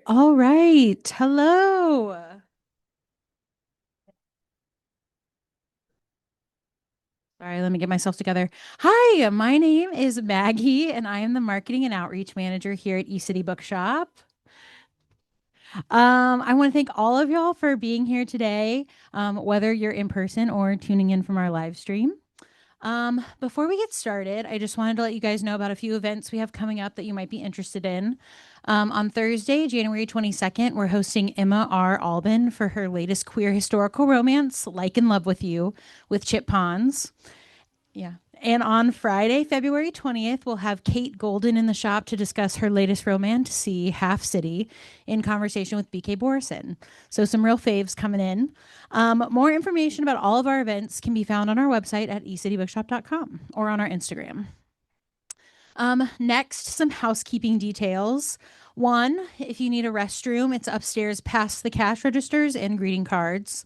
All right. Hello. Sorry, let me get myself together. Hi, my name is Maggie, and I am the marketing and outreach manager here at City Bookshop. I want to thank all of y'all for being here today, whether you're in person or tuning in from our live stream. Before we get started, I just wanted to let you guys know about a few events we have coming up that you might be interested in. On Thursday, January 22nd, we're hosting Emma R. Albin for her latest queer historical romance, Like in Love with You, with Chip Pons. Yeah. And on Friday, February 20th, we'll have Kate Golden in the shop to discuss her latest romance, Half City, in conversation with BK Borison. So, some real faves coming in. More information about all of our events can be found on our website at ecitybookshop.com or on our Instagram. Next, some housekeeping details. One, if you need a restroom, it's upstairs past the cash registers and greeting cards.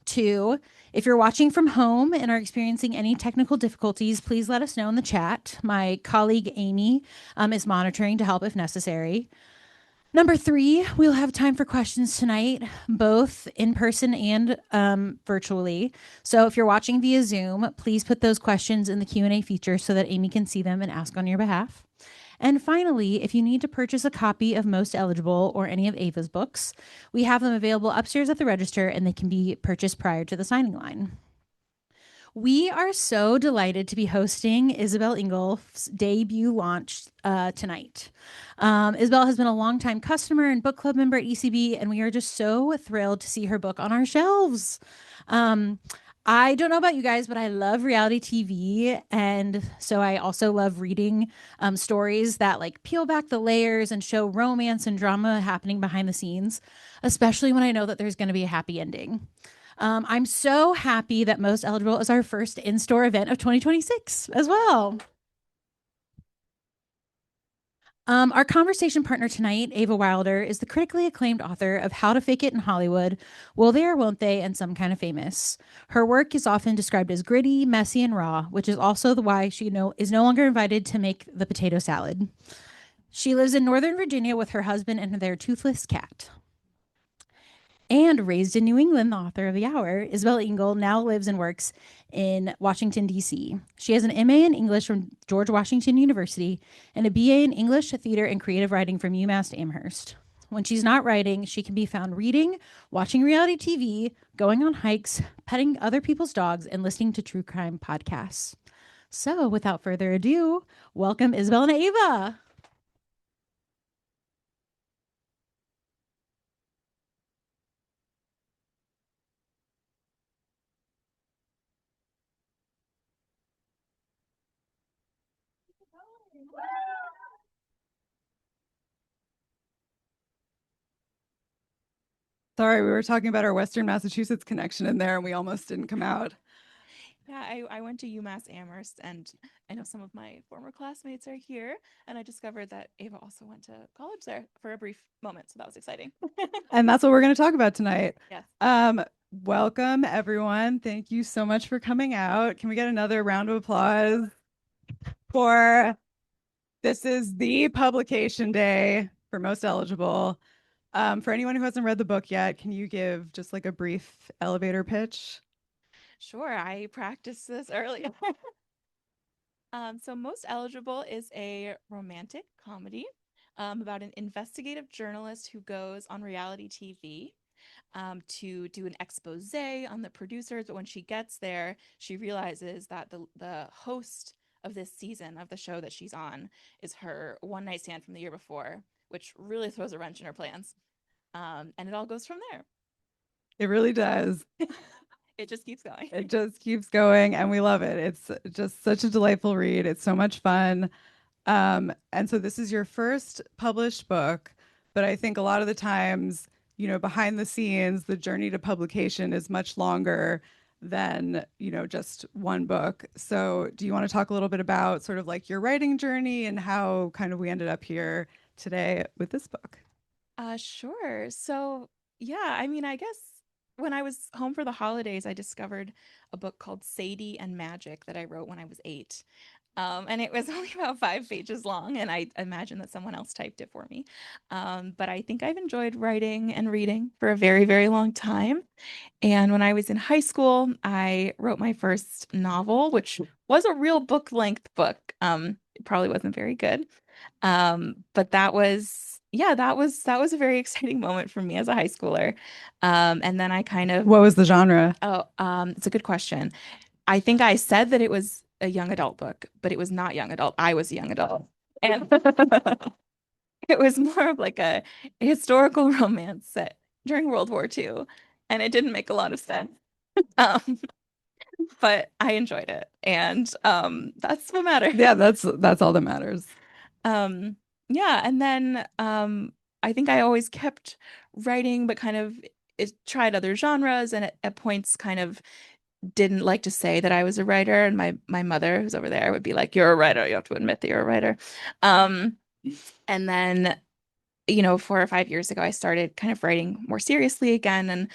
Two, if you're watching from home and are experiencing any technical difficulties, please let us know in the chat. My colleague Amy is monitoring to help if necessary. Number three, we'll have time for questions tonight, both in person and virtually. So if you're watching via Zoom, please put those questions in the Q&A feature so that Amy can see them and ask on your behalf. And finally, if you need to purchase a copy of Most Eligible or any of Ava's books, we have them available upstairs at the register and they can be purchased prior to the signing line. We are so delighted to be hosting Isabelle Engel's debut launch tonight. Isabelle has been a longtime customer and book club member at ECB, and we are just so thrilled to see her book on our shelves. Um, I don't know about you guys, but I love reality TV. And so I also love reading stories that like peel back the layers and show romance and drama happening behind the scenes, especially when I know that there's going to be a happy ending. I'm so happy that Most Eligible is our first in store event of 2026 as well. Our conversation partner tonight, Ava Wilder, is the critically acclaimed author of How to Fake It in Hollywood, Will They or Won't They, and Some Kind of Famous. Her work is often described as gritty, messy, and raw, which is also the why she is no longer invited to make the potato salad. She lives in Northern Virginia with her husband and their toothless cat. And raised in New England, the author of The Hour, Isabelle Engel now lives and works in Washington, D.C. She has an MA in English from George Washington University and a BA in English, theater, and creative writing from UMass Amherst. When she's not writing, she can be found reading, watching reality TV, going on hikes, petting other people's dogs, and listening to true crime podcasts. So, without further ado, welcome Isabelle and Ava. Sorry, we were talking about our Western Massachusetts connection in there and we almost didn't come out. Yeah, I went to UMass Amherst, and I know some of my former classmates are here. And I discovered that Ava also went to college there for a brief moment. So that was exciting. And that's what we're going to talk about tonight. Yes. Welcome, everyone. Thank you so much for coming out. Can we get another round of applause for this is the publication day for Most Eligible. For anyone who hasn't read the book yet, can you give just like a brief elevator pitch? Sure, I practiced this earlier. So Most Eligible is a romantic comedy about an investigative journalist who goes on reality TV to do an expose on the producers. But when she gets there, she realizes that the host of this season of the show that she's on is her one night stand from the year before, which really throws a wrench in her plans. And it all goes from there. It really does. It just keeps going. It just keeps going and we love it. It's just such a delightful read. It's so much fun. And so this is your first published book, but I think a lot of the times, behind the scenes, the journey to publication is much longer than, just one book. So do you want to talk a little bit about sort of like your writing journey and how kind of we ended up here today with this book? Sure. So, yeah, I mean, I guess when I was home for the holidays, I discovered a book called Sadie and Magic that I wrote when I was 8. And it was only about 5 pages long, and I imagine that someone else typed it for me. But I think I've enjoyed writing and reading for a very, very long time. And when I was in high school, I wrote my first novel, which was a real book length book. It probably wasn't very good. But that was, yeah, that was a very exciting moment for me as a high schooler. And then I kind of, What was the genre? oh, it's a good question. I think I said that it was a young adult book, but it was not young adult. I was a young adult. And it was more of like a historical romance set during World War II. And it didn't make a lot of sense. Um, but I enjoyed it. And that's what matters. Yeah, that's all that matters. Um, yeah, and then I think I always kept writing, but kind of tried other genres, and at points kind of didn't like to say that I was a writer. And my mother, who's over there, would be like, "You're a writer. You have to admit that you're a writer." Um, and then, 4 or 5 years ago, I started kind of writing more seriously again, and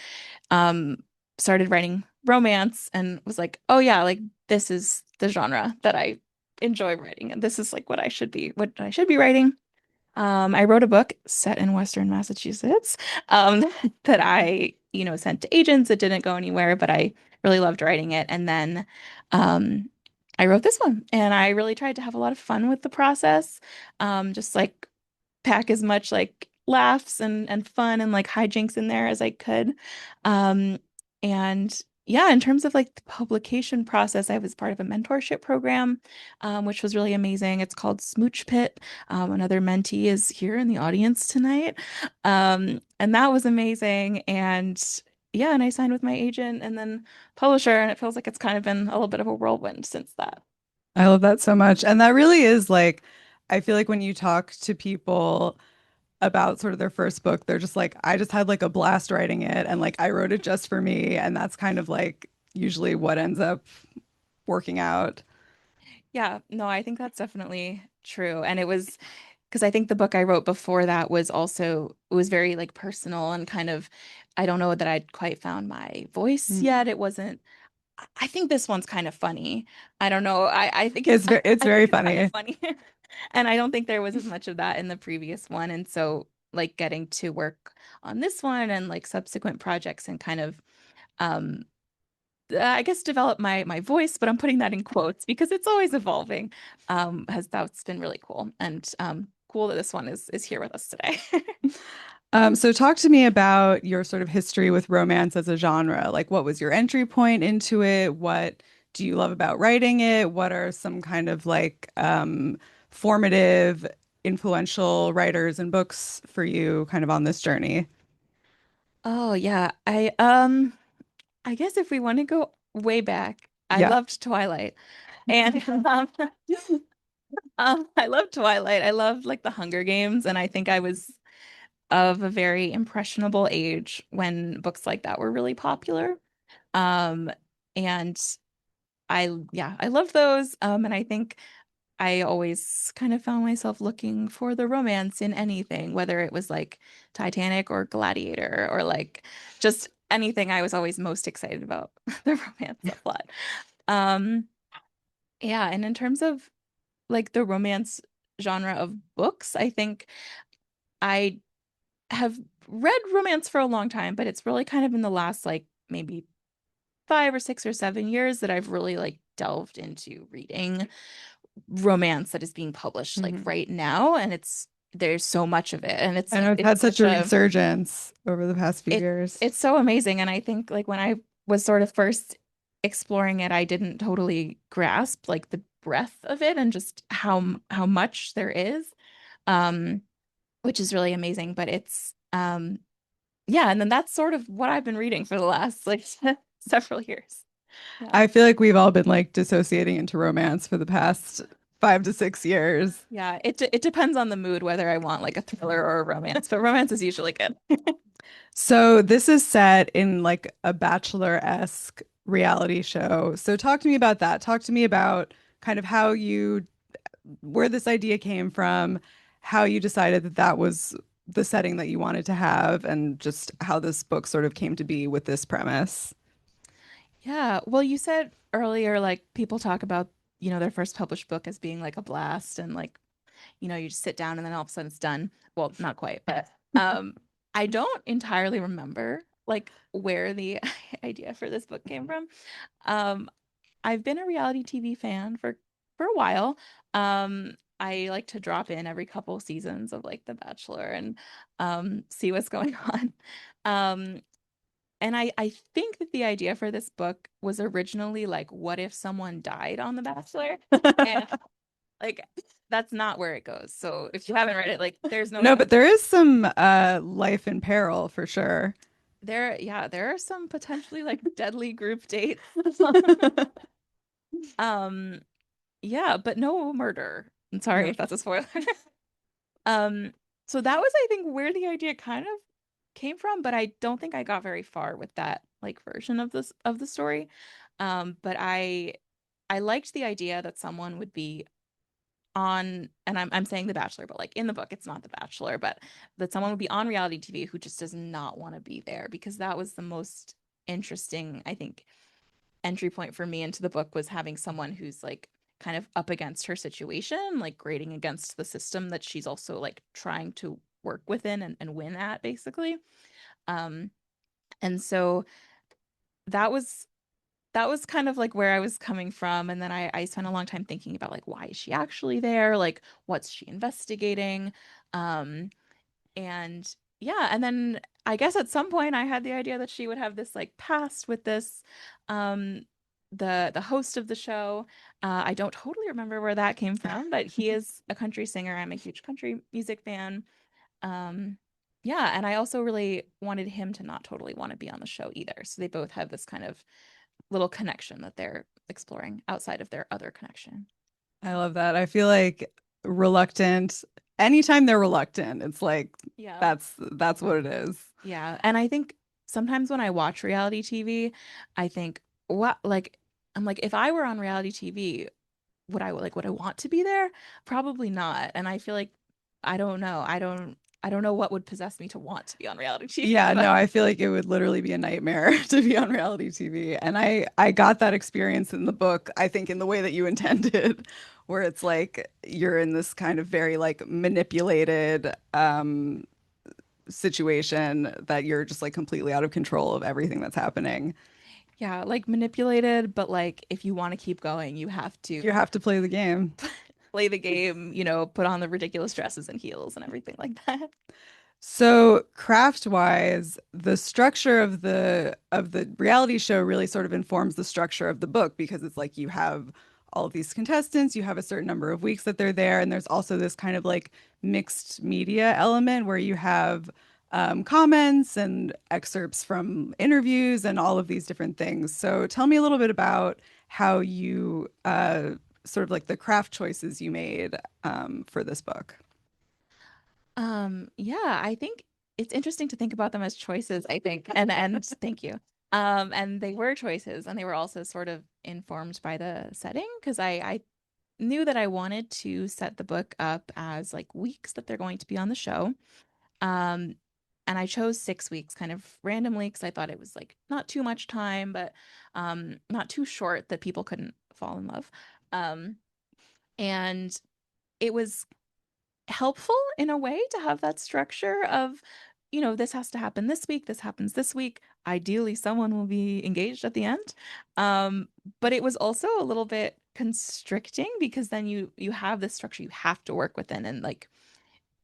um, started writing romance, and was like, "Oh yeah, like this is the genre that I enjoy writing, and this is like what I should be writing." I wrote a book set in Western Massachusetts, that I, sent to agents. It didn't go anywhere, but I really loved writing it. And then I wrote this one, and I really tried to have a lot of fun with the process. Just like pack as much like laughs and fun and like hijinks in there as I could. Um, and yeah, in terms of like the publication process, I was part of a mentorship program, which was really amazing. It's called Smooch Pit. Another mentee is here in the audience tonight. And that was amazing. And yeah, and I signed with my agent and then publisher, and it feels like it's kind of been a little bit of a whirlwind since that. I love that so much. And that really is like, I feel like when you talk to people about sort of their first book, they're just like, I just had like a blast writing it and like I wrote it just for me. And that's kind of like usually what ends up working out. Yeah, no, I think that's definitely true. And it was because I think the book I wrote before that was also it was very like personal and kind of I don't know that I'd quite found my voice Mm. yet. It wasn't I think this one's kind of funny. I don't know. I think it's It's I very think it's kind of funny. funny. And I don't think there was as much of that in the previous one. And so like getting to work on this one and like subsequent projects and kind of um I guess develop my voice, but I'm putting that in quotes because it's always evolving. Has that's been really cool and cool that this one is here with us today. So talk to me about your sort of history with romance as a genre. Like, what was your entry point into it? What do you love about writing it? What are some kind of like formative, influential writers and books for you kind of on this journey? Oh yeah, I guess if we want to go way back, I Yeah. loved Twilight, and I loved Twilight. I loved like the Hunger Games, and I think I was of a very impressionable age when books like that were really popular. Um, and yeah, I love those. And I think I always kind of found myself looking for the romance in anything, whether it was like Titanic or Gladiator or like just anything. I was always most excited about the romance subplot. Um, yeah, and in terms of like the romance genre of books, I think I have read romance for a long time, but it's really kind of in the last like maybe 5 or 6 or 7 years that I've really like delved into reading romance that is being published like Mhm. right now, and there's so much of it, and I know it's it's had such such a a resurgence over the past few it years. it's so amazing. And I think like when I was sort of first exploring it, I didn't totally grasp like the breadth of it and just how much there is, um which is really amazing. But it's yeah, and then that's sort of what I've been reading for the last like several years. Yeah. I feel like we've all been like dissociating into romance for the past 5 to 6 years. Yeah, it depends on the mood whether I want like a thriller or a romance, but romance is usually good. So this is set in like a bachelor-esque reality show. So talk to me about that. Talk to me about kind of where this idea came from, how you decided that that was the setting that you wanted to have, and just how this book sort of came to be with this premise. Yeah, well, you said earlier like people talk about their first published book as being like a blast and like, you just sit down and then all of a sudden it's done. Well, not quite, but I don't entirely remember like where the idea for this book came from. Um, I've been a reality TV fan for a while. I like to drop in every couple seasons of like The Bachelor and see what's going on. Um, and I think that the idea for this book was originally like, what if someone died on The Bachelor? And like that's not where it goes. So if you haven't read it, like there's no No, but there is some life in peril for sure. there are some potentially like deadly group dates. Um yeah, but no murder. I'm sorry No. if that's a spoiler. Um so that was I think where the idea kind of came from, but I don't think I got very far with that like version of this of the story. But I liked the idea that someone would be on, and I'm saying The Bachelor, but like in the book it's not The Bachelor, but that someone would be on reality TV who just does not want to be there, because that was the most interesting, I think, entry point for me into the book, was having someone who's like kind of up against her situation, like grading against the system that she's also like trying to work within and win at, basically. Um and so that was kind of like where I was coming from. And then I spent a long time thinking about like, why is she actually there? Like, what's she investigating? Um, and yeah, and then I guess at some point I had the idea that she would have this like past with this, um, the host of the show. I don't totally remember where that came from, but he is a country singer. I'm a huge country music fan. Um, yeah, and I also really wanted him to not totally want to be on the show either. So they both have this kind of little connection that they're exploring outside of their other connection. I love that. I feel like reluctant, anytime they're reluctant, it's like Yeah. that's what it is. Yeah. And I think sometimes when I watch reality TV, I think, what, like, I'm like, if I were on reality TV, would I want to be there? Probably not. And I feel like I don't know. I don't know what would possess me to want to be on reality TV, Yeah, but no, I feel like it would literally be a nightmare to be on reality TV. And I got that experience in the book, I think in the way that you intended, where it's like you're in this kind of very like manipulated situation that you're just like completely out of control of everything that's happening. yeah, like manipulated, but like if you want to keep going, you have You to have to play the game. play the game, put on the ridiculous dresses and heels and everything like that. So craft wise, the structure of the reality show really sort of informs the structure of the book, because it's like you have all of these contestants, you have a certain number of weeks that they're there, and there's also this kind of like mixed media element where you have comments and excerpts from interviews and all of these different things. So tell me a little bit about how you sort of like the craft choices you made for this book. Yeah, I think it's interesting to think about them as choices, I think. And thank you. And they were choices, and they were also sort of informed by the setting, because I knew that I wanted to set the book up as like weeks that they're going to be on the show. Um, and I chose 6 weeks kind of randomly because I thought it was like not too much time, but not too short that people couldn't fall in love. Um, and it was helpful in a way to have that structure of, this has to happen this week, this happens this week. Ideally, someone will be engaged at the end. Um, but it was also a little bit constricting, because then you have this structure you have to work within, and like,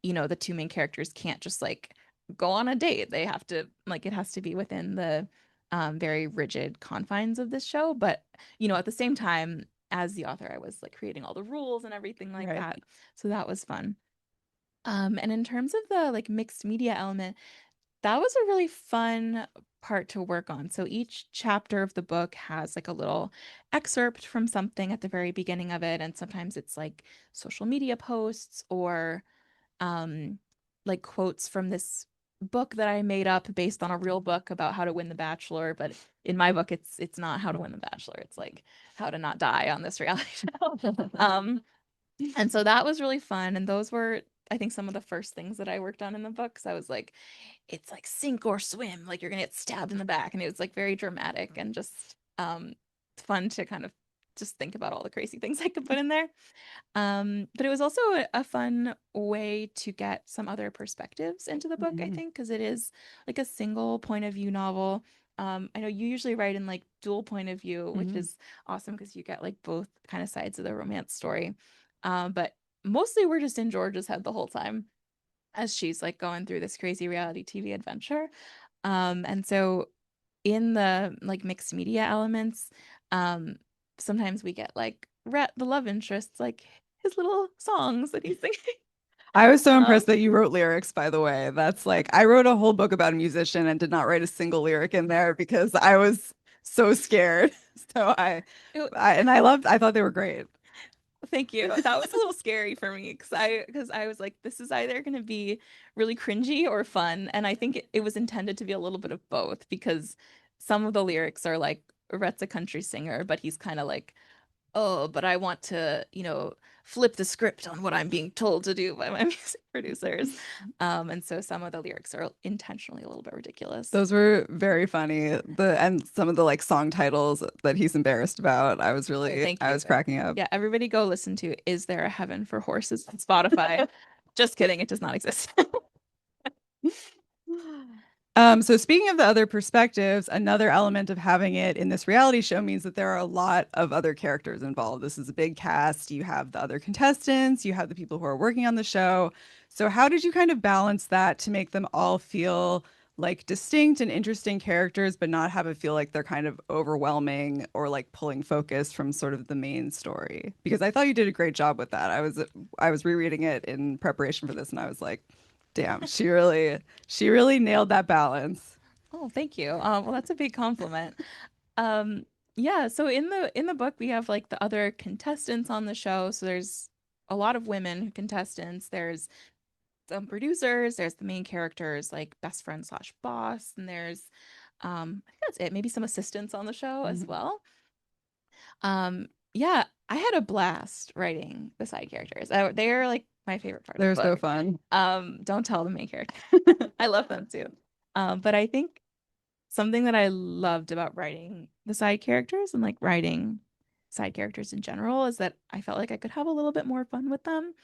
the two main characters can't just like go on a date. They have to, like, it has to be within the very rigid confines of this show. But, at the same time, as the author, I was like creating all the rules and everything like Right. that. So that was fun. And in terms of the like mixed media element, that was a really fun part to work on. So each chapter of the book has like a little excerpt from something at the very beginning of it. And sometimes it's like social media posts or um like quotes from this book that I made up based on a real book about how to win the Bachelor. But in my book, it's not how to win the Bachelor. It's like how to not die on this reality show. And so that was really fun. And those were, I think, some of the first things that I worked on in the book. So I was like, it's like sink or swim, like you're gonna get stabbed in the back. And it was like very dramatic and just fun to kind of just think about all the crazy things I could put in there. But it was also a fun way to get some other perspectives into the book, I Mhm. think, because it is like a single point of view novel. I know you usually write in like dual point of view, which Mhm. is awesome because you get like both kind of sides of the romance story. But mostly we're just in George's head the whole time as she's like going through this crazy reality TV adventure. And so in the like mixed media elements, um, sometimes we get like Rhett, the love interest, like his little songs that he's singing. I was so Um, impressed that you wrote lyrics, by the way. That's like, I wrote a whole book about a musician and did not write a single lyric in there because I was so scared. So it- I thought they were great. Thank you. That was a little scary for me because I was like, this is either going to be really cringy or fun, and I think it was intended to be a little bit of both because some of the lyrics are like Rhett's a country singer, but he's kind of like, oh, but I want to, flip the script on what I'm being told to do by my music producers. And so some of the lyrics are intentionally a little bit ridiculous. Those were very funny. And some of the like song titles that he's embarrassed about, Oh, thank I you. was cracking up. Yeah, everybody go listen to Is There a Heaven for Horses on Spotify. Just kidding, it does not exist. So speaking of the other perspectives, another element of having it in this reality show means that there are a lot of other characters involved. This is a big cast. You have the other contestants, you have the people who are working on the show. So how did you kind of balance that to make them all feel like distinct and interesting characters, but not have it feel like they're kind of overwhelming or like pulling focus from sort of the main story? Because I thought you did a great job with that. I was rereading it in preparation for this and I was like, damn, she really nailed that balance. Oh, thank you. Well, that's a big compliment. Um, yeah, so in the book we have like the other contestants on the show. So there's a lot of women contestants. There's some producers, there's the main characters like best friend slash boss, and there's I think that's it. Maybe some assistants on the show as Mhm. well. Yeah, I had a blast writing the side characters. They're like my favorite part of the They're so book. fun. Don't tell the main character. I love them too. But I think something that I loved about writing the side characters and like writing side characters in general is that I felt like I could have a little bit more fun with them.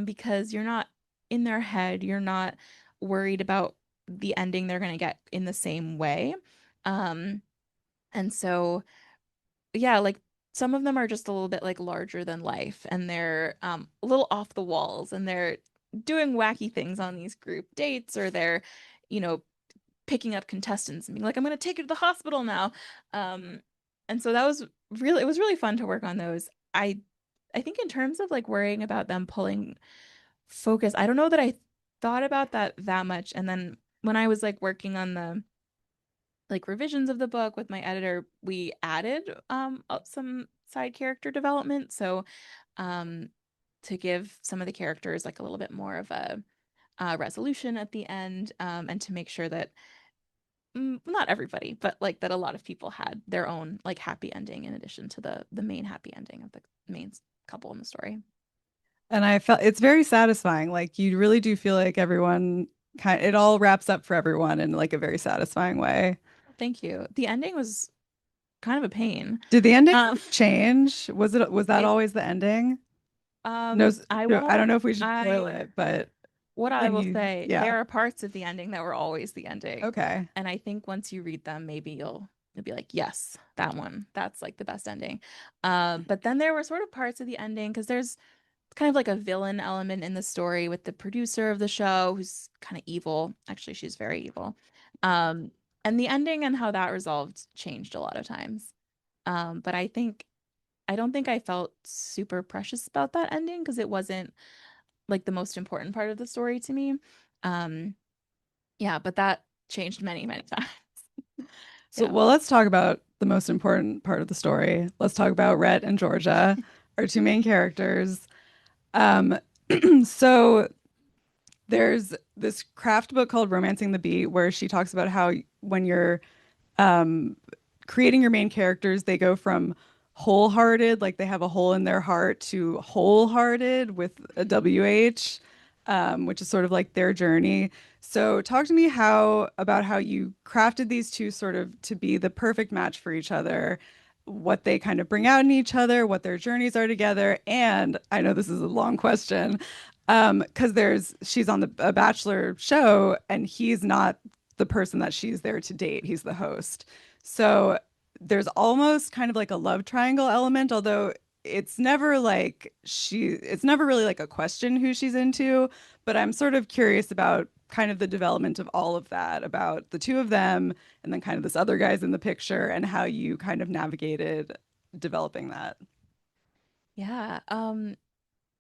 Because you're not in their head, you're not worried about the ending they're gonna get in the same way. Um, and so yeah, like some of them are just a little bit like larger than life and they're a little off the walls and they're doing wacky things on these group dates or they're, you know, picking up contestants and being like, I'm gonna take you to the hospital now. Um, and so that was really it was really fun to work on those. I think in terms of like worrying about them pulling focus, I don't know that I thought about that much. And then when I was like working on the like revisions of the book with my editor, we added some side character development. So um to give some of the characters like a little bit more of a resolution at the end, and to make sure that not everybody, but like that a lot of people had their own like happy ending in addition to the main happy ending of the main couple in the story. And I felt it's very satisfying. Like you really do feel like everyone it all wraps up for everyone in like a very satisfying way. Thank you. The ending was kind of a pain. Did the ending Um, change? Was that it always the ending? No, I I won't don't know if we should spoil I it, but what I can will you say, yeah. there are parts of the ending that were always the ending. Okay. And I think once you read them, maybe you'll be like, yes, that one. That's like the best ending. But then there were sort of parts of the ending because there's kind of like a villain element in the story with the producer of the show who's kind of evil. Actually, she's very evil. Um, and the ending and how that resolved changed a lot of times. But I don't think I felt super precious about that ending because it wasn't like the most important part of the story to me. Um, yeah, but that changed many, many times. So Yeah. well, let's talk about the most important part of the story. Let's talk about Rhett and Georgia, our two main characters. Um, so there's this craft book called Romancing the Beat where she talks about how when you're um, creating your main characters, they go from wholehearted, like they have a hole in their heart, to wholehearted with a WH, which is sort of like their journey. So talk to me how about how you crafted these two sort of to be the perfect match for each other. what they kind of bring out in each other, what their journeys are together. And I know this is a long question, because she's on a Bachelor show, and he's not the person that she's there to date. He's the host. So there's almost kind of like a love triangle element, although it's never really like a question who she's into, but I'm sort of curious about kind of the development of all of that, about the two of them and then kind of this other guy's in the picture and how you kind of navigated developing that. Yeah.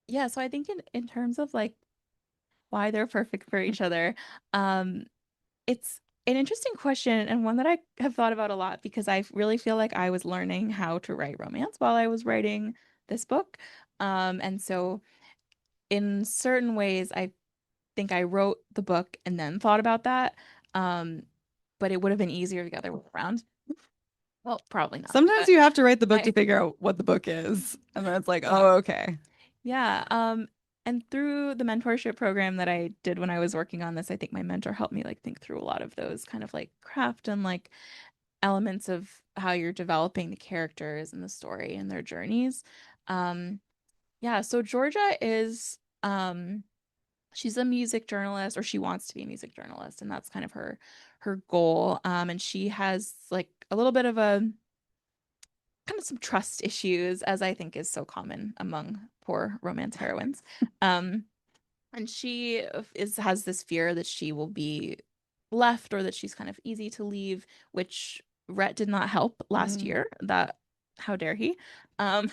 Yeah, so I think in terms of like why they're perfect for each other, um, it's an interesting question and one that I have thought about a lot because I really feel like I was learning how to write romance while I was writing this book. And so in certain ways, I think I wrote the book and then thought about that. Um, but it would have been easier the other way around. Well, probably not, Sometimes but you have to write the book to I, figure out what the book is. And then it's like, yeah. oh, okay. Yeah. And through the mentorship program that I did when I was working on this, I think my mentor helped me like think through a lot of those kind of like craft and like elements of how you're developing the characters and the story and their journeys. Um, yeah, so Georgia is she's a music journalist or she wants to be a music journalist and that's kind of her goal. And she has like a little bit of a kind of some trust issues as I think is so common among poor romance heroines. Um, and she is has this fear that she will be left or that she's kind of easy to leave, which Rhett did not help last Mm. year. That how dare he? Um,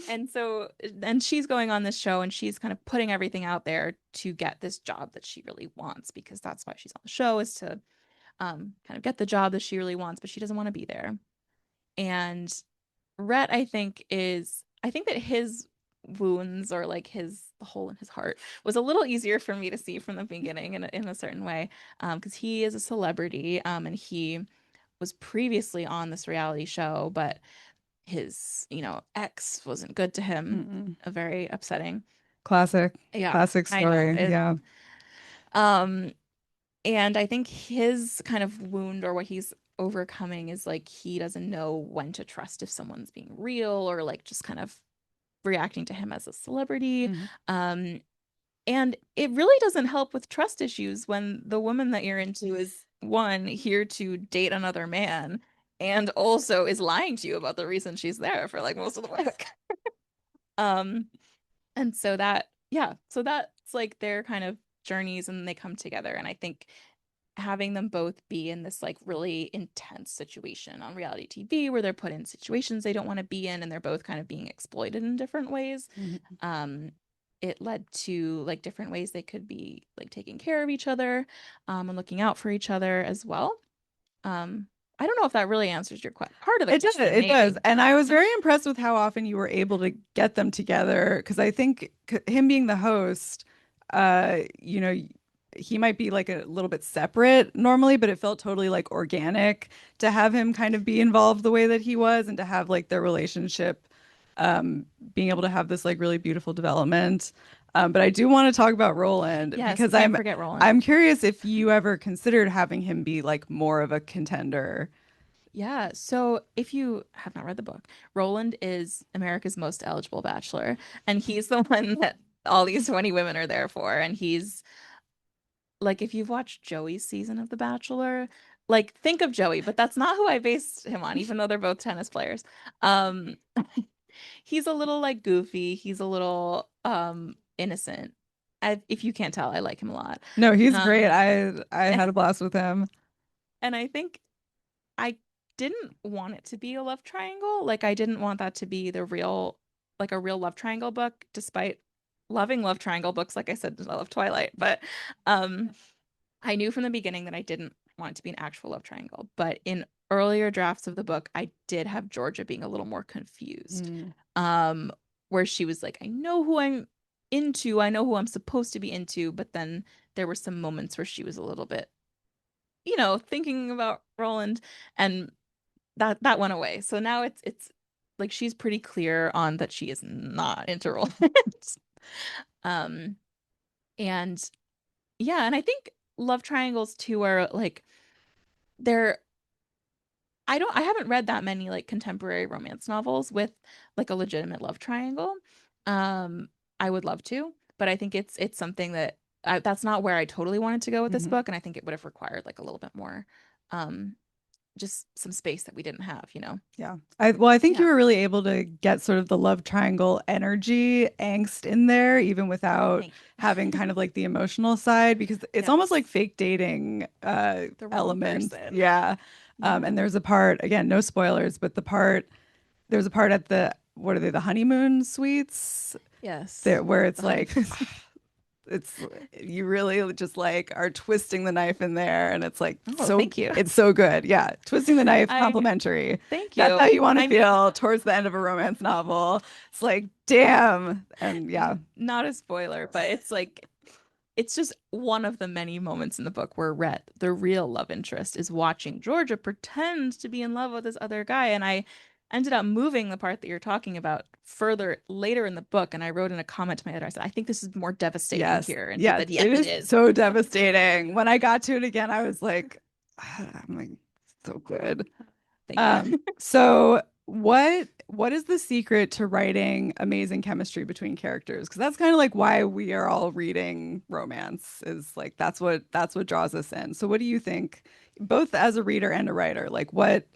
and so and she's going on this show and she's kind of putting everything out there to get this job that she really wants because that's why she's on the show is to kind of get the job that she really wants, but she doesn't want to be there. And Rhett, I think that his wounds or like his the hole in his heart was a little easier for me to see from the beginning in a certain way. Because he is a celebrity, and he was previously on this reality show, but his, ex wasn't good to him. Mm-mm. Very upsetting. Classic, Yeah, classic I know. story. Yeah. Um, and I think his kind of wound or what he's overcoming is like he doesn't know when to trust if someone's being real or like just kind of reacting to him as a celebrity. Mhm. Um, and it really doesn't help with trust issues when the woman that you're into is one here to date another man and also is lying to you about the reason she's there for like most of the book. Um, and so so that's like their kind of journeys and they come together. And I think having them both be in this like really intense situation on reality TV where they're put in situations they don't want to be in and they're both kind of being exploited in different ways. Mhm. Um, it led to like different ways they could be like taking care of each other, and looking out for each other as well. Um, I don't know if that really answers your part of the It does. question, It does. maybe. And I was very impressed with how often you were able to get them together because I think him being the host, you know, he might be like a little bit separate normally, but it felt totally like organic to have him kind of be involved the way that he was and to have like their relationship being able to have this like really beautiful development. But I do want to talk about Roland Yes, because can't forget Roland. I'm curious if you ever considered having him be like more of a contender. Yeah, so if you have not read the book, Roland is America's most eligible bachelor, and he's the one that all these 20 women are there for. And he's like, if you've watched Joey's season of The Bachelor, like think of Joey, but that's not who I based him on, even though they're both tennis players. Um, he's a little like goofy, he's a little innocent. If you can't tell, I like him a lot. No, he's great. Um, I had a blast with him. and I think I didn't want it to be a love triangle. Like I didn't want that to be like a real love triangle book, despite loving love triangle books. Like I said, I love Twilight, but um, I knew from the beginning that I didn't want it to be an actual love triangle. But in earlier drafts of the book, I did have Georgia being a little more confused. Mm. Um, where she was like, I know who I'm into, I know who I'm supposed to be into, but then there were some moments where she was a little bit, thinking about Roland and that went away. So now it's like she's pretty clear on that she is not into Roland. Um, and yeah, and I think love triangles too are like they're I haven't read that many like contemporary romance novels with like a legitimate love triangle. Um, I would love to, but I think it's something that that's not where I totally wanted to go with this Mhm. book, and I think it would have required like a little bit more, um, just some space that we didn't have, you know? Yeah. I think you Yeah. were really able to get sort of the love triangle energy, angst in there, even without Thank having you. kind of like the emotional side, because it's almost like Yes. fake dating The wrong elements. person. Yeah. Yeah. And there's a part, again, no spoilers, but there's a part at the, what are they, the honeymoon suites Yes. there where it's The like honeymoon. it's you really just like are twisting the knife in there, and it's like Oh, thank you. it's so good. Yeah, twisting the knife, I complimentary. thank That's how you. you want to I mean, feel towards the end of a romance novel. It's like, damn. And yeah. not a spoiler, but it's like it's just one of the many moments in the book where Rhett, the real love interest, is watching Georgia pretend to be in love with this other guy. And I ended up moving the part that you're talking about further later in the book. And I wrote in a comment to my editor, I said, I think this is more devastating Yes. here. And she Yes, said, yeah, it it is is. so devastating. When I got to it again, I was like, I'm like, so good. Thank you. So what is the secret to writing amazing chemistry between characters? Because that's kind of like why we are all reading romance, is like that's what draws us in. So what do you think, both as a reader and a writer? Like what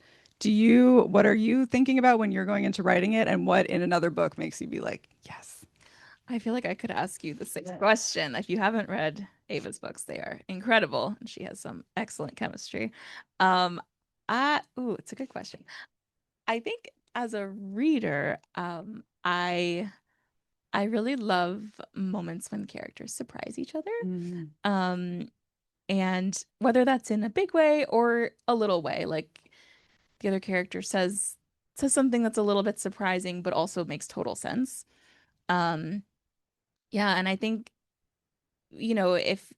are you thinking about when you're going into writing it, and what in another book makes you be like, yes. I feel like I could ask you the same question. If you haven't read Ava's books, they are incredible. And she has some excellent chemistry. Um, it's a good question. I think as a reader, I really love moments when characters surprise each other. Mm, Um, and whether that's in a big way or a little way, like the other character says something that's a little bit surprising but also makes total sense. Um, yeah, and I think, if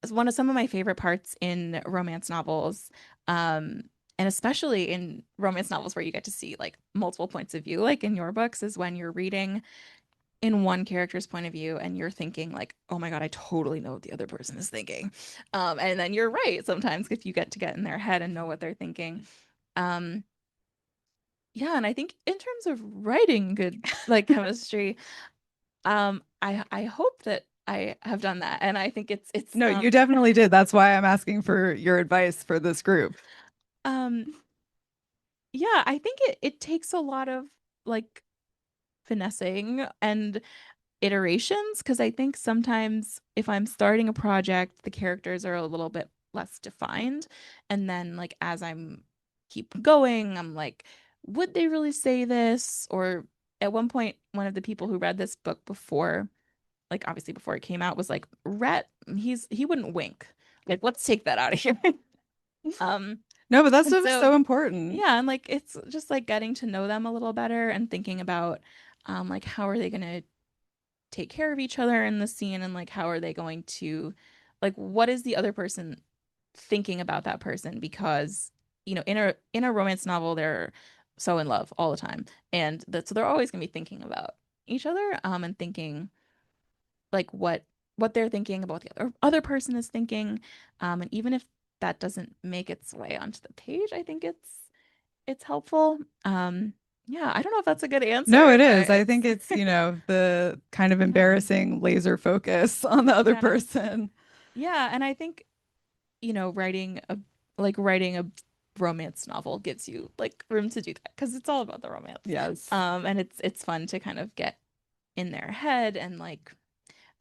one of some of my favorite parts in romance novels, um, and especially in romance novels where you get to see like multiple points of view, like in your books, is when you're reading in one character's point of view and you're thinking like, oh my God, I totally know what the other person is thinking. And then you're right sometimes if you get in their head and know what they're thinking. Um, yeah, and I think in terms of writing good like chemistry, I hope that I have done that. And I think it's no, you definitely did. That's why I'm asking for your advice for this group. um yeah, I think it takes a lot of like finessing and iterations, because I think sometimes if I'm starting a project, the characters are a little bit less defined. And then like as I'm keep going, I'm like, would they really say this? Or at one point, one of the people who read this book before, like obviously before it came out, was like, Rhett, he wouldn't wink. Like, let's take that out of here. Um, No, but that's and so, so so important. yeah, and like it's just like getting to know them a little better and thinking about like how are they gonna take care of each other in the scene, and like how are they going to, like, what is the other person thinking about that person, because in a romance novel they're so in love all the time, and so they're always going to be thinking about each other, and thinking like what they're thinking about, what the other person is thinking, and even if that doesn't make its way onto the page, I think it's helpful. Yeah, I don't know if that's a good No, answer, it but is. I it's think it's, the kind of yeah, embarrassing laser focus on the other yeah, person. yeah. And I think, writing a romance novel gives you like room to do that because it's all about the romance. Yes. And it's fun to kind of get in their head, and like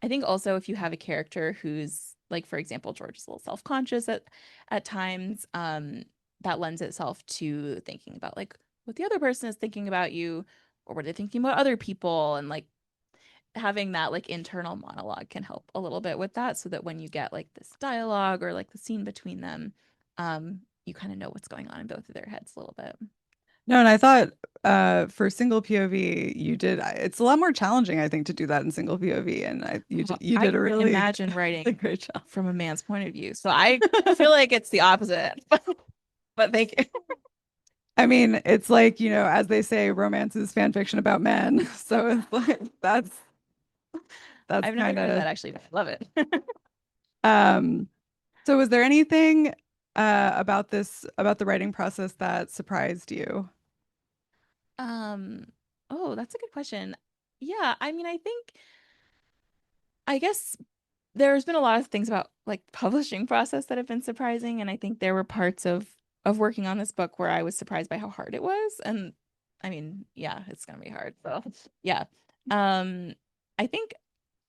I think also if you have a character who's like, for example, George is a little self-conscious at times, that lends itself to thinking about like what the other person is thinking about you, or what they're thinking about other people, and like having that like internal monologue can help a little bit with that, so that when you get like this dialogue or like the scene between them, you kind of know what's going on in both of their heads a little bit. No, and I thought for single POV, it's a lot more challenging, I think, to do that in single POV. And you I did a couldn't really, imagine a writing great job. from a man's point of view, so I feel like it's the opposite. But thank you. I mean, it's like, as they say, romance is fan fiction about men. So it's like that's I've never kind heard of that actually, but I love it. um so was there anything about the writing process that surprised you? Um, oh, that's a good question. Yeah, I mean, I guess there's been a lot of things about like publishing process that have been surprising, and I think there were parts of working on this book where I was surprised by how hard it was. And I mean, yeah, it's gonna be hard. So yeah. Um, I think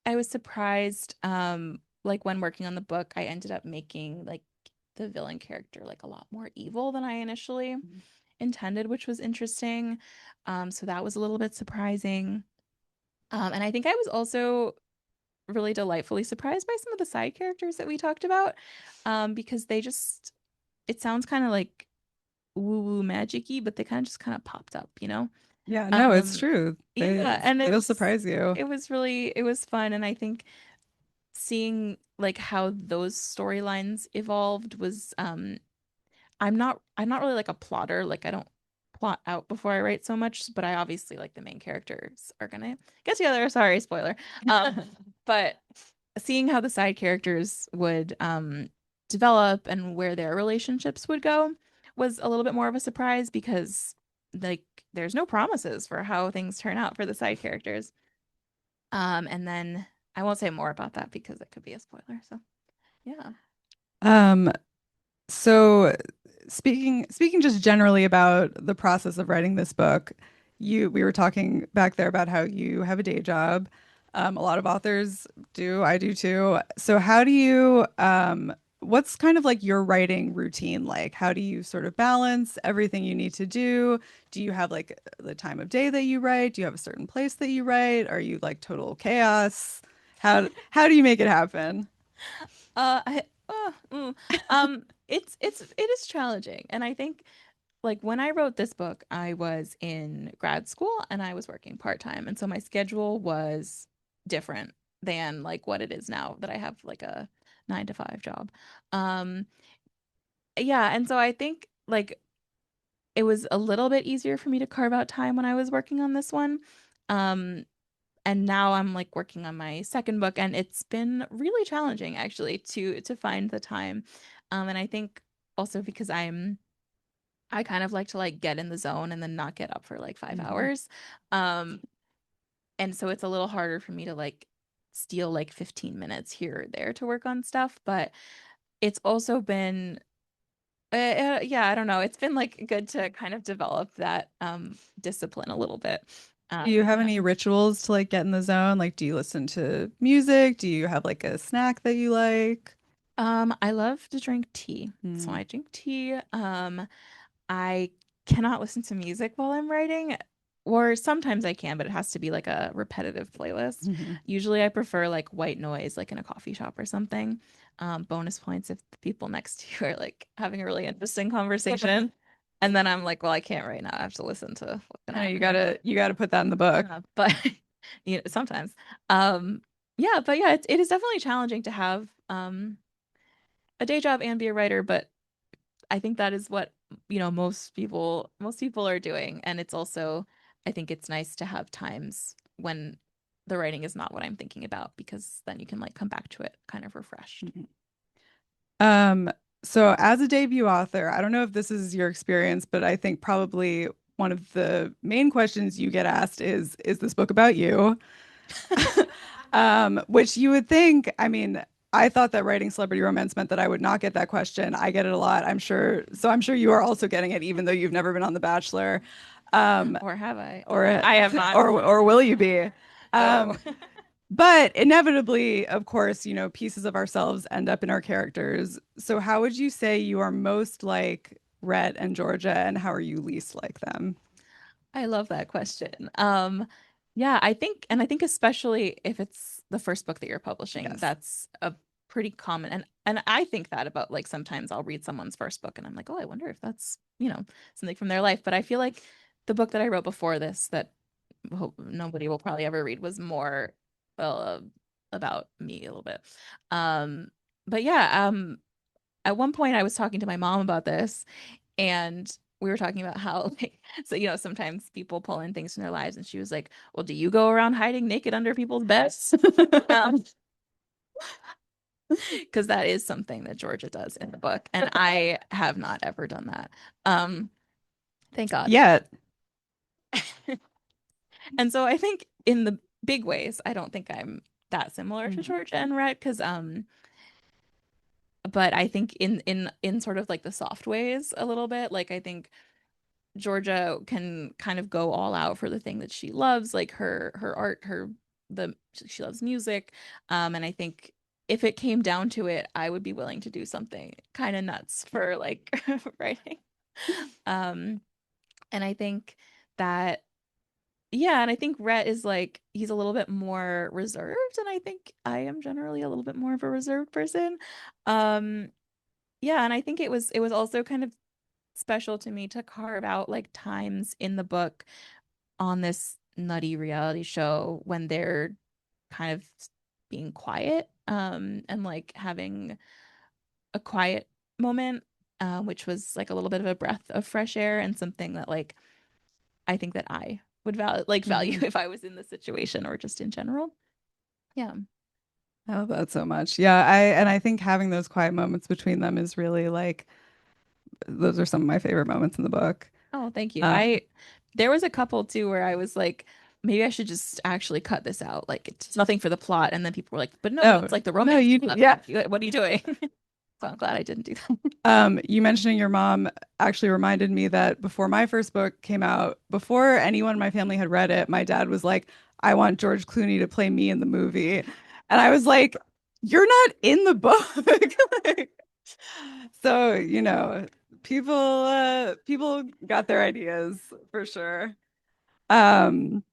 I was surprised, like when working on the book, I ended up making like the villain character like a lot more evil than I initially intended, which was interesting. So that was a little bit surprising. And I think I was also really delightfully surprised by some of the side characters that we talked about, because it sounds kind of like woo-woo magic-y, but they kind of just kind of popped up, you know? Yeah, no, it's Um, true. yeah, and They'll surprise you. it was fun, and I think seeing like how those storylines evolved was I'm not really like a plotter. Like I don't plot out before I write so much, but I obviously like the main characters are gonna get together. Sorry, spoiler. But seeing how the side characters would develop and where their relationships would go was a little bit more of a surprise because like there's no promises for how things turn out for the side characters. And then I won't say more about that because it could be a spoiler. So yeah. Um, so speaking just generally about the process of writing this book, we were talking back there about how you have a day job. A lot of authors do. I do too. So how do you what's kind of like your writing routine like? How do you sort of balance everything you need to do? Do you have like the time of day that you write? Do you have a certain place that you write? Are you like total chaos? How do you make it happen? I it is challenging, and I think like when I wrote this book, I was in grad school and I was working part-time, and so my schedule was different than like what it is now that I have like a 9 to 5 job. Um, yeah, and so I think like it was a little bit easier for me to carve out time when I was working on this one. Um, and now I'm like working on my second book, and it's been really challenging actually to find the time. And I think also because I kind of like to like get in the zone and then not get up for like 5 hours. Um, and so it's a little harder for me to like steal like 15 minutes here or there to work on stuff, but it's also been yeah, I don't know. It's been like good to kind of develop that discipline a little bit. Do you have Yeah. any rituals to like get in the zone? Like, do you listen to music? Do you have like a snack that you like? I love to drink tea. So Mm. I drink tea. I cannot listen to music while I'm writing, or sometimes I can, but it has to be like a repetitive playlist. Mhm. Usually I prefer like white noise, like in a coffee shop or something. Bonus points if the people next to you are like having a really interesting conversation. And then I'm like, well, I can't right now. I have to listen to what's gonna I know happen. you gotta put that in the book. But you know, sometimes. Um, yeah, but yeah, it is definitely challenging to have a day job and be a writer, but I think that is what, you know, most people are doing. And it's also, I think it's nice to have times when the writing is not what I'm thinking about because then you can like come back to it kind of refreshed. Mhm. Um, so as a debut author, I don't know if this is your experience, but I think probably one of the main questions you get asked is this book about you? Which you would think, I mean, I thought that writing celebrity romance meant that I would not get that question. I get it a lot, I'm sure. So I'm sure you are also getting it, even though you've never been on The Bachelor. Um, Or have I? or I have not. or will you be? No. Um, but inevitably, of course, you know, pieces of ourselves end up in our characters. So how would you say you are most like Rhett and Georgia, and how are you least like them? I love that question. Yeah, I think especially if it's the first book that you're publishing, Yes. that's a pretty common, and I think that about like sometimes I'll read someone's first book and I'm like, oh, I wonder if that's, you know, something from their life. But I feel like the book that I wrote before this that nobody will probably ever read was more uh, about me a little bit. Um, but yeah, at one point I was talking to my mom about this and we were talking about how like so you know sometimes people pull in things from their lives and she was like, well, do you go around hiding naked under people's beds? um, because that is something that Georgia does in the book, and I have not ever done that. Um, thank God. Yeah. And so I think in the big ways, I don't think I'm that similar to Mhm. Georgia and Rhett because but I think in sort of like the soft ways a little bit, like I think Georgia can kind of go all out for the thing that she loves, like her art, the she loves music. And I think if it came down to it, I would be willing to do something kind of nuts for like writing. Um, and I think that yeah, and I think Rhett is like he's a little bit more reserved, and I think I am generally a little bit more of a reserved person. Um, yeah, and I think it was also kind of special to me to carve out like times in the book on this nutty reality show when they're kind of being quiet and like having a quiet moment which was like a little bit of a breath of fresh air and something that like I think that I would value Mhm. if I was in the situation or just in general. Yeah. I love that so much. Yeah, I think having those quiet moments between them is really like those are some of my favorite moments in the book. Oh, thank you. Um, I there was a couple too where I was like, maybe I should just actually cut this out. Like it's nothing for the plot. And then people were like, but no, that's like the no, romance. you yeah. What are you doing? So I'm glad I didn't do that. You mentioning your mom actually reminded me that before my first book came out, before anyone in my family had read it, my dad was like, I want George Clooney to play me in the movie. And I was like, you're not in the book. Like, so, people got their ideas for sure. Um,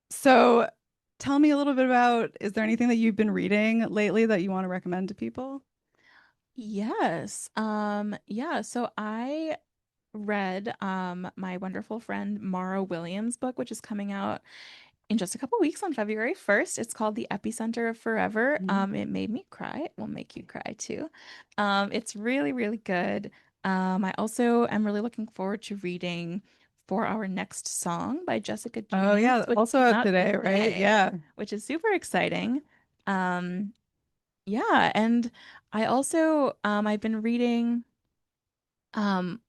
so tell me a little bit about, is there anything that you've been reading lately that you want to recommend to people? Yes. Yeah, so I read my wonderful friend Mara Williams' book, which is coming out in just a couple weeks on February 1st. It's called The Epicenter of Forever. Mhm. It made me cry. It will make you cry too. It's really, really good. I also am really looking forward to reading For Our Next Song by Jessica Oh James, yeah, which also came out out today, right? today, Yeah. which is super exciting. Um, yeah, and I also I've been reading um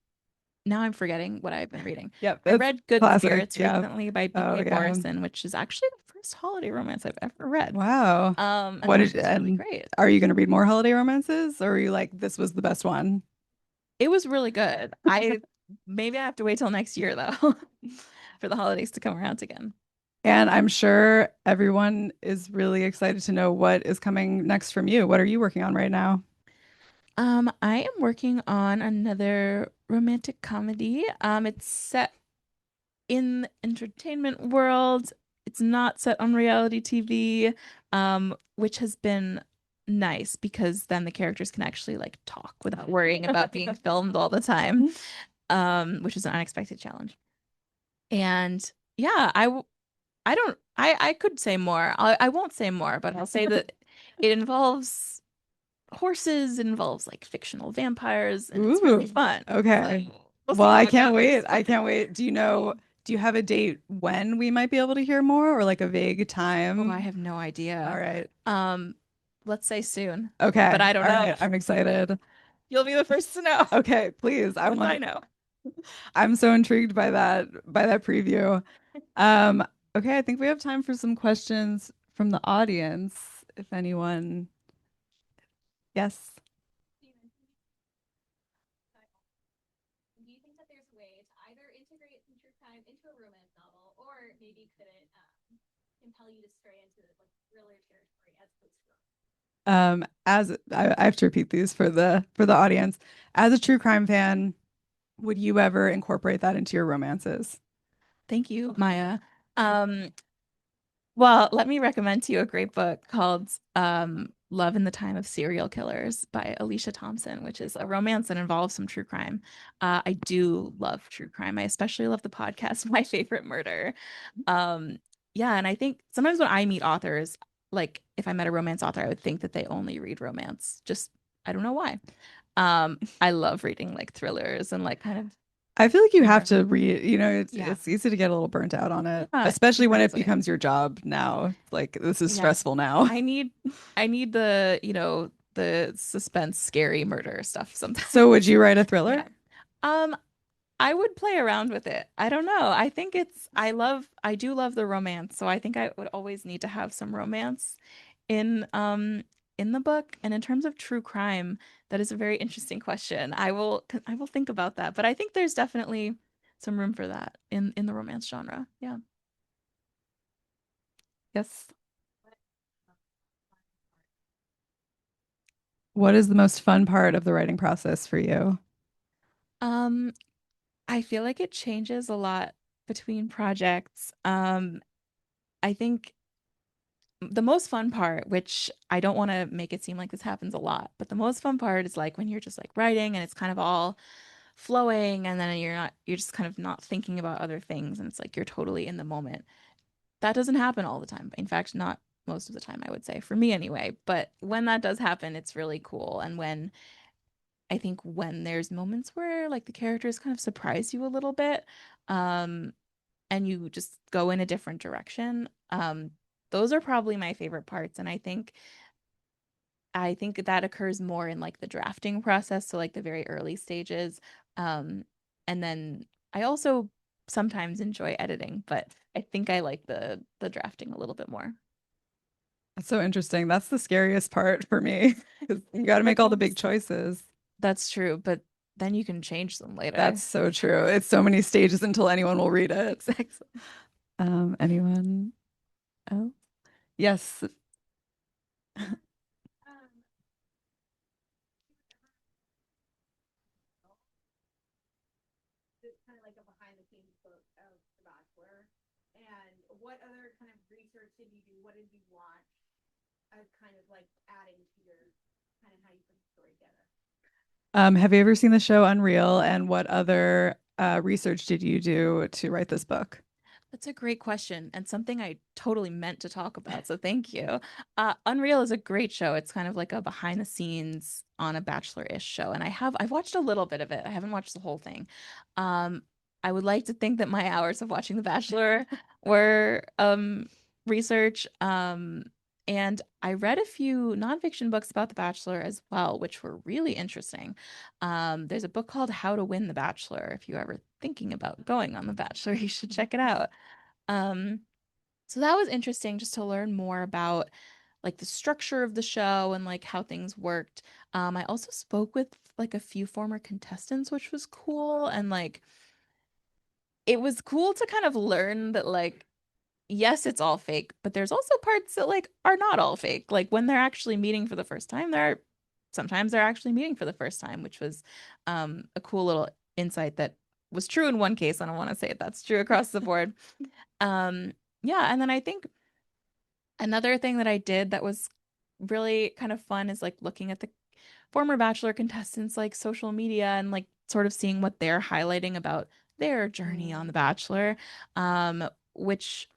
now I'm forgetting what I've been reading. Yep, I that's read Good classic. Spirits Yeah. recently by Oh B.K. yeah. Morrison, which is actually the first holiday romance I've ever read. Wow. And What that did was really and great. are you going to read more holiday romances or are you like this was the best one? It was really good. I maybe I have to wait till next year though for the holidays to come around again. And I'm sure everyone is really excited to know what is coming next from you. What are you working on right now? I am working on another romantic comedy. It's set in the entertainment world. It's not set on reality TV, which has been nice because then the characters can actually like talk without worrying about being filmed all the time, which is an unexpected challenge. And yeah, I don't I could say more. I won't say more, but I'll say that it involves horses, it involves like fictional vampires, and it's really Ooh, fun. So okay. we'll Well, see how I it can't goes. wait. I can't wait. Do you have a date when we might be able to hear more or like a vague Oh, I time? have no All idea. right. Um, let's say soon, but Okay. I don't All know. right. I'm excited. You'll be the first to know Okay, please. I once I want know. I'm so intrigued by that preview. Um, okay, I think we have time for some questions from the audience. If anyone, yes. Do you think that there's a way to either integrate some true crime into a romance novel, or maybe could it compel you to stray into like thriller territory as opposed to romance? As I have to repeat these for the audience. As a true crime fan, would you ever incorporate that into your romances? Thank you, Maya. Um, well, let me recommend to you a great book called Love in the Time of Serial Killers by Alicia Thompson, which is a romance that involves some true crime. I do love true crime. I especially love the podcast My Favorite Murder. Um, yeah, and I think sometimes when I meet authors, like if I met a romance author, I would think that they only read romance. Just I don't know why. I love reading like thrillers and like kind of I feel like you have more. to read, it's Yeah. it's easy to get a little burnt out on it, Yeah, especially when it exactly. becomes your job now. Like this is Yeah. stressful now. I need I need the, the suspense, scary murder stuff sometimes. So would you write a thriller? Yeah. Um, I would play around with it. I don't know. I think I do love the romance, so I think I would always need to have some romance in in the book. And in terms of true crime, that is a very interesting question. I will think about that, but I think there's definitely some room for that in the romance genre. Yeah. Yes. What is the most fun part of the writing process for you? Um, I feel like it changes a lot between projects. I think the most fun part, which I don't want to make it seem like this happens a lot, but the most fun part is like when you're just like writing and it's kind of all flowing and then you're just kind of not thinking about other things and it's like you're totally in the moment. That doesn't happen all the time. In fact, not most of the time, I would say, for me anyway. But when that does happen, it's really cool. And I think when there's moments where like the characters kind of surprise you a little bit, um, and you just go in a different direction, those are probably my favorite parts. And I think that occurs more in like the drafting process, so like the very early stages. Um, and then I also sometimes enjoy editing, but I think I like the drafting a little bit more. That's so interesting. That's the scariest part for me because you got to make all the big choices. That's true, but then you can change them later. That's so true. It's so many stages until anyone will read it. Exactly. Anyone else? Yes. It's kind of like a behind the scenes book of The Bachelor. And what other kind of research did you do? What did you watch as kind of like adding to your kind of how you put the story together? Have you ever seen the show Unreal? And what other research did you do to write this book? That's a great question and something I totally meant to talk about. So thank you. Unreal is a great show. It's kind of like a behind the scenes on a bachelor-ish show. And I've watched a little bit of it. I haven't watched the whole thing. Um, I would like to think that my hours of watching The Bachelor were research. And I read a few nonfiction books about The Bachelor as well, which were really interesting. There's a book called How to Win The Bachelor. If you're ever thinking about going on The Bachelor, you should check it out. Um, so that was interesting just to learn more about like the structure of the show and like how things worked. I also spoke with like a few former contestants, which was cool. And like it was cool to kind of learn that like, yes, it's all fake, but there's also parts that like are not all fake. Like when they're actually meeting for the first time, sometimes they're actually meeting for the first time, which was a cool little insight that was true in one case. I don't want to say that's true across the board. Um, yeah, and then I think another thing that I did that was really kind of fun is like looking at the former Bachelor contestants like social media and like sort of seeing what they're highlighting about their journey on The Bachelor. Which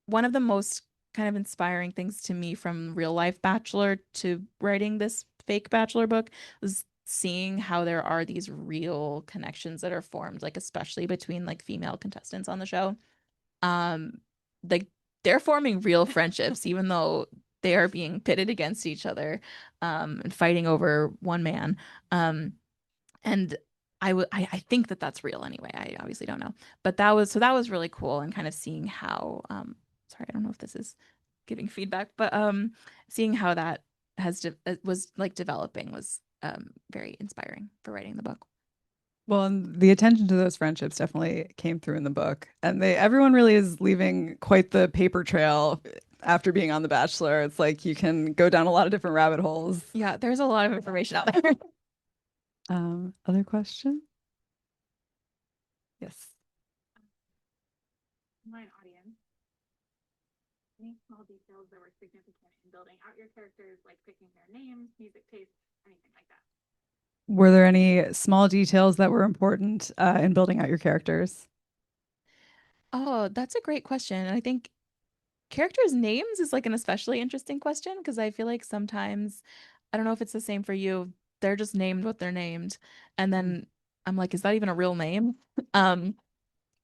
one of the most kind of inspiring things to me from real life Bachelor to writing this fake Bachelor book was seeing how there are these real connections that are formed, like especially between like female contestants on the show. Um, like they're forming real friendships, even though they are being pitted against each other, and fighting over one man. Um, and I think that that's real anyway. I obviously don't know, but that was really cool and kind of seeing how sorry, I don't know if this is giving feedback, but seeing how that was like developing was very inspiring for writing the book. Well, and the attention to those friendships definitely came through in the book. And everyone really is leaving quite the paper trail after being on The Bachelor. It's like you can go down a lot of different rabbit holes. Yeah, there's a lot of information out there. Other question? Yes. Online audience, any small details that were significant in building out your characters, like picking their names, music tastes, anything like that? Were there any small details that were important in building out your characters? Oh, that's a great question. I think characters' names is like an especially interesting question because I feel like sometimes, I don't know if it's the same for you, they're just named what they're named. And then I'm like, is that even a real name? Um,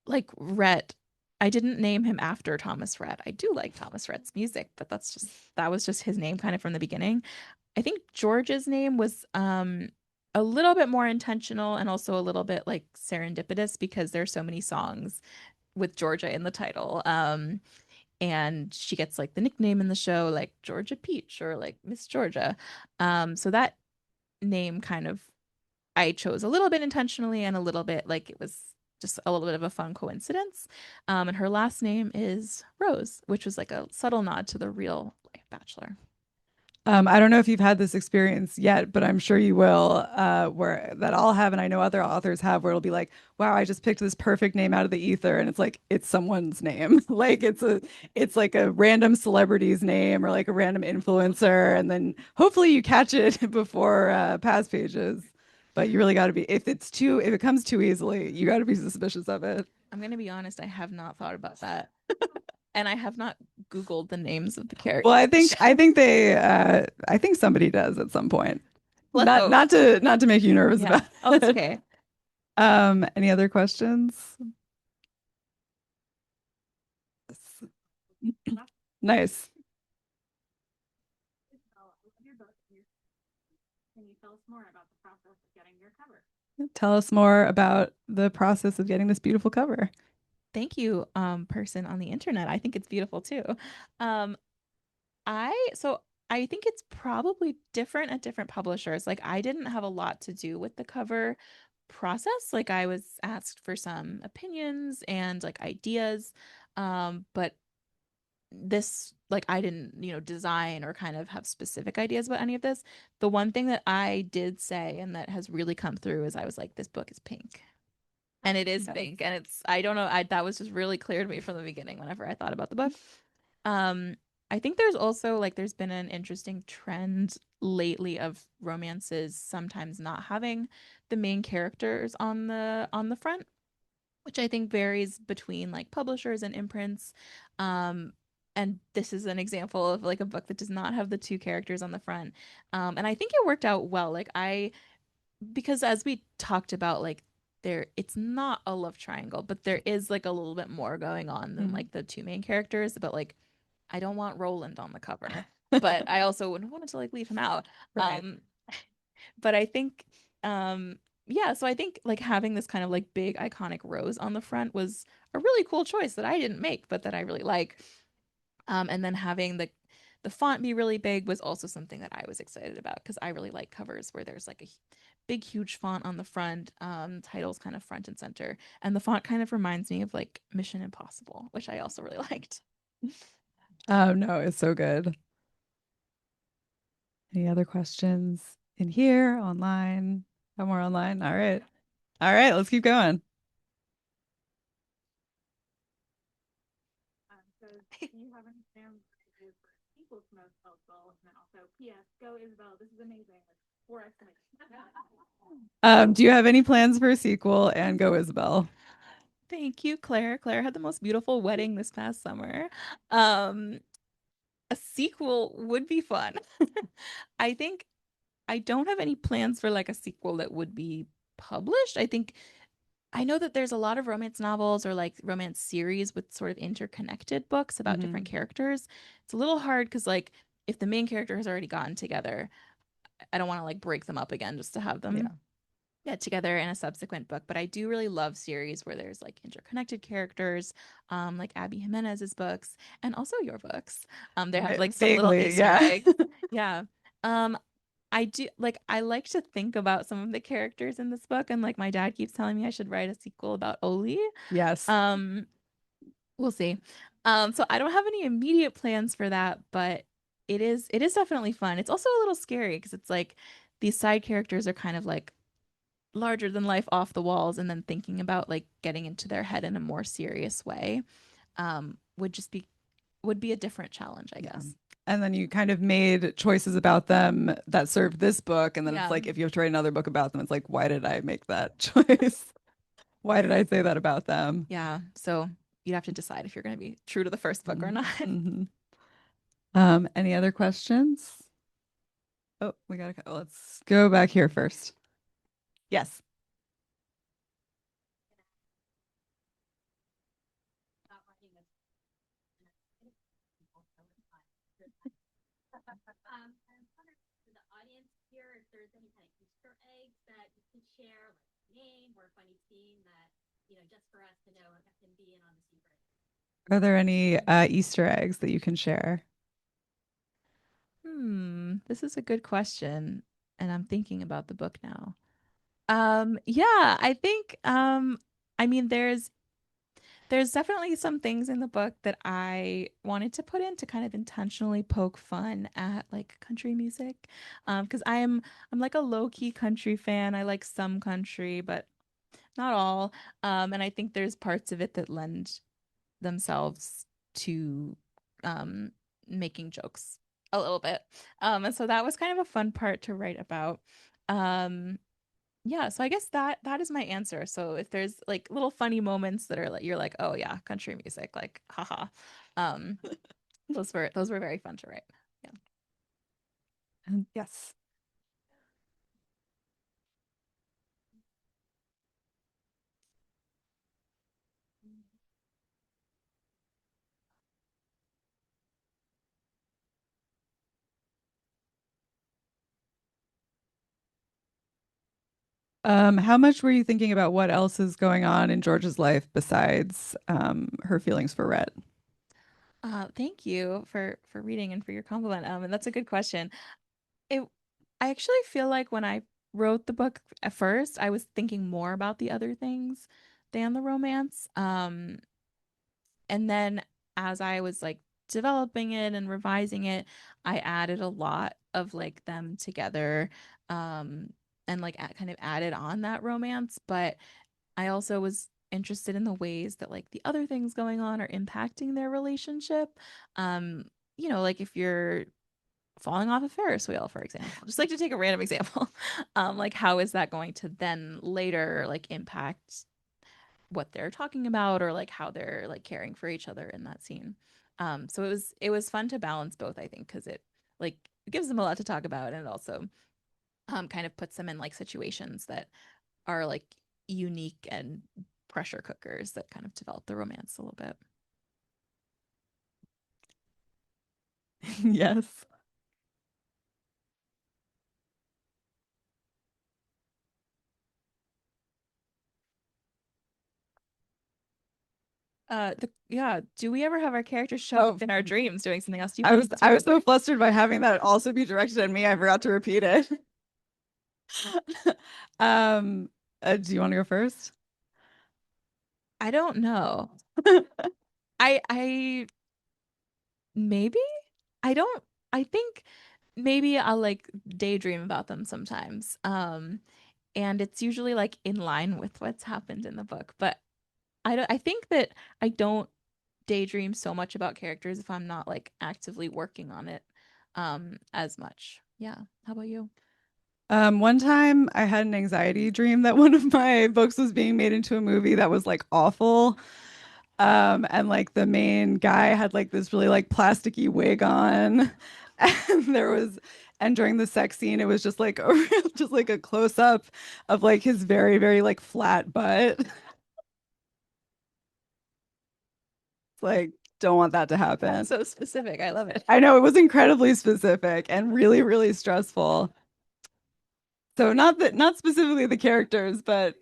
like Rhett, I didn't name him after Thomas Rhett. I do like Thomas Rhett's music, but that was just his name kind of from the beginning. I think George's name was a little bit more intentional and also a little bit like serendipitous because there's so many songs with Georgia in the title. And she gets like the nickname in the show like Georgia Peach or like Miss Georgia. So that name kind of I chose a little bit intentionally and a little bit like it was just a little bit of a fun coincidence. And her last name is Rose, which was like a subtle nod to the real life Bachelor. I don't know if you've had this experience yet, but I'm sure you will, where that I'll have, and I know other authors have, where it'll be like, wow, I just picked this perfect name out of the ether, and it's like it's someone's name. Like it's like a random celebrity's name or like a random influencer, and then hopefully you catch it before past pages. But you really got to be if it comes too easily, you got to be suspicious of it. I'm going to be honest, I have not thought about that. And I have not Googled the names of the characters. Well, I think somebody does at some point. Let's hope. Not to make you nervous about Oh, it's it. okay. Any other questions? Nice. Can you tell us more about the process of getting your cover? Tell us more about the process of getting this beautiful cover. Thank you, person on the internet. I think it's beautiful too. Um, I think it's probably different at different publishers. Like I didn't have a lot to do with the cover process. Like I was asked for some opinions and like ideas. But this like I didn't, design or kind of have specific ideas about any of this. The one thing that I did say and that has really come through is I was like, this book is pink. And it is pink. And it's I don't know, that was just really clear to me from the beginning whenever I thought about the book. Um, I think there's also like there's been an interesting trend lately of romances sometimes not having the main characters on the front, which I think varies between like publishers and imprints. Um, and this is an example of like a book that does not have the two characters on the front. And I think it worked out well. Because as we talked about, like it's not a love triangle, but there is like a little bit more going on than like the two main characters. But like I don't want Roland on the cover, but I also wouldn't want to like leave him out. Right. But I think yeah, so I think like having this kind of like big iconic rose on the front was a really cool choice that I didn't make, but that I really like. And then having the font be really big was also something that I was excited about because I really like covers where there's like a big huge font on the front, titles kind of front and center, and the font kind of reminds me of like Mission Impossible, which I also really liked. Oh no, it's so good. Any other questions in here, online? No more online. All right. All right, let's keep going. So do you have any plans for sequels to Most Eligible? And then also, P.S. Go Isabelle. This is amazing. Like 4x. Do you have any plans for a sequel? And go, Isabelle. Thank you, Claire. Claire had the most beautiful wedding this past summer. Um, a sequel would be fun. I think I don't have any plans for like a sequel that would be published. I know that there's a lot of romance novels or like romance series with sort of interconnected books about different characters. It's a little hard because like if the main character has already gotten together, I don't want to like break them up again just to have them get together in a subsequent book. But I do really love series where there's like interconnected characters, like Abby Jimenez's books and also your books. They have like some little Easter eggs. Yeah. Um, I like to think about some of the characters in this book, and like my dad keeps telling me I should write a sequel about Oli. Yes. We'll see. So I don't have any immediate plans for that, but it is definitely fun. It's also a little scary because it's like these side characters are kind of like larger than life off the walls, and then thinking about like getting into their head in a more serious way would be a different challenge, I guess. And then you kind of made choices about them that served this book. And then Yeah. it's like, if you have to write another book about them, it's like, why did I make that choice? Why did I say that about them? Yeah. So you'd have to decide if you're going to be true to the first book or not. Any other questions? Oh, let's go back here first. Yes. hear if there's any kind of Easter eggs that you could share, like a name or a funny scene that, just for us to know and be in on the secret. Are there any Easter eggs that you can share? This is a good question, and I'm thinking about the book now. Yeah, I think I mean there's definitely some things in the book that I wanted to put in to kind of intentionally poke fun at like country music. Because I'm like a low-key country fan. I like some country, but not all. And I think there's parts of it that lend themselves to um making jokes a little bit. And so that was kind of a fun part to write about. Um yeah, so I guess that is my answer. So if there's like little funny moments that are like you're like, "Oh yeah, country music," like haha. Um those were very fun to write. Yeah. And yes. How much were you thinking about what else is going on in George's life besides her feelings for Rhett? Thank you for reading and for your compliment. And that's a good question. It I actually feel like when I wrote the book at first, I was thinking more about the other things than the romance. And then as I was like developing it and revising it, I added a lot of like them together, um, and like kind of added on that romance. But I also was interested in the ways that like the other things going on are impacting their relationship. Um, like if you're falling off a Ferris wheel, for example, just like to take a random example, like how is that going to then later like impact what they're talking about or like how they're like caring for each other in that scene. So it was fun to balance both, I think, because like it gives them a lot to talk about and it also kind of puts them in like situations that are like unique and pressure cookers that kind of develop the romance a little bit. Yes. Do we ever have our characters show Oh, up in our dreams doing something else? Do you I want was to I do was so flustered by having that also be directed at me. I forgot to repeat it. um, do you want to go first? I don't know. I maybe I don't I think maybe I'll like daydream about them sometimes. And it's usually like in line with what's happened in the book. But I think that I don't daydream so much about characters if I'm not like actively working on it as much. Yeah. How about you? One time I had an anxiety dream that one of my books was being made into a movie that was like awful. And like the main guy had like this really like plasticky wig on. And and during the sex scene, it was just like just like a close up of like his very, very like flat butt. It's like, don't want that to happen. That's so specific. I love it. I know it was incredibly specific and really, really stressful. So not specifically the characters, but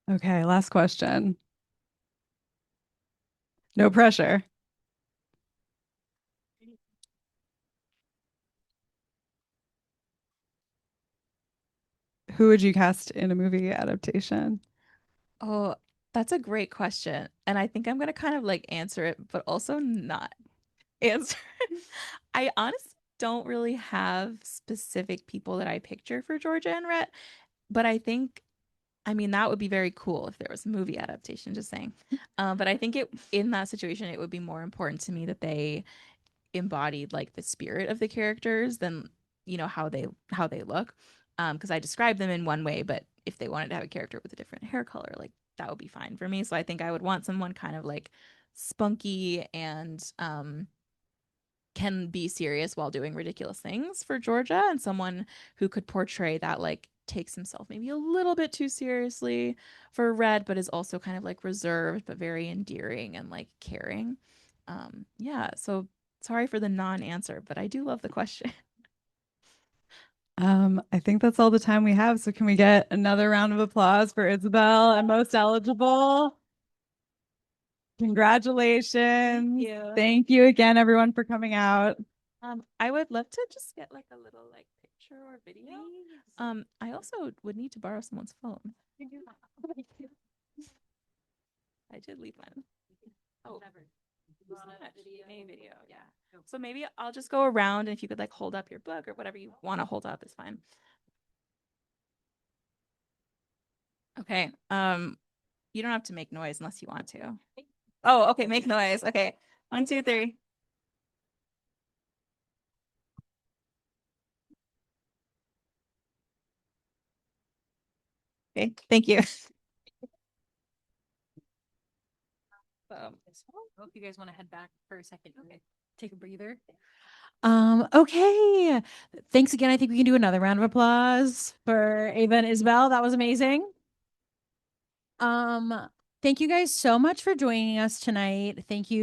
okay, last question. No pressure. Who would you cast in a movie adaptation? Oh, that's a great question. And I think I'm gonna kind of like answer it, but also not answer. I honestly don't really have specific people that I picture for Georgia and Rhett, but I mean, that would be very cool if there was a movie adaptation, just saying. But I think in that situation, it would be more important to me that they embodied like the spirit of the characters than, how they look. Because I describe them in one way, but if they wanted to have a character with a different hair color, like that would be fine for me. So I think I would want someone kind of like spunky and can be serious while doing ridiculous things for Georgia, and someone who could portray that like takes himself maybe a little bit too seriously for Red, but is also kind of like reserved but very endearing and like caring. Yeah, so Sorry for the non-answer, but I do love the question. I think that's all the time we have. So can we get another round of applause for Isabelle and Most Eligible? Congratulations. Thank you again, everyone, for coming out. I would love to just get like a little like picture or video. I also would need to borrow someone's phone. I did leave mine. Oh, video. Yeah. So maybe I'll just go around, and if you could like hold up your book or whatever you want to hold up is fine. Okay. You don't have to make noise unless you want to. Oh, okay. Make noise. Okay. 1, 2, 3. Okay. Thank you. Hope you guys want to head back for a second. Okay. Take a breather. Okay. Thanks again. I think we can do another round of applause for Ava and Isabelle. That was amazing. Thank you guys so much for joining us tonight. Thank you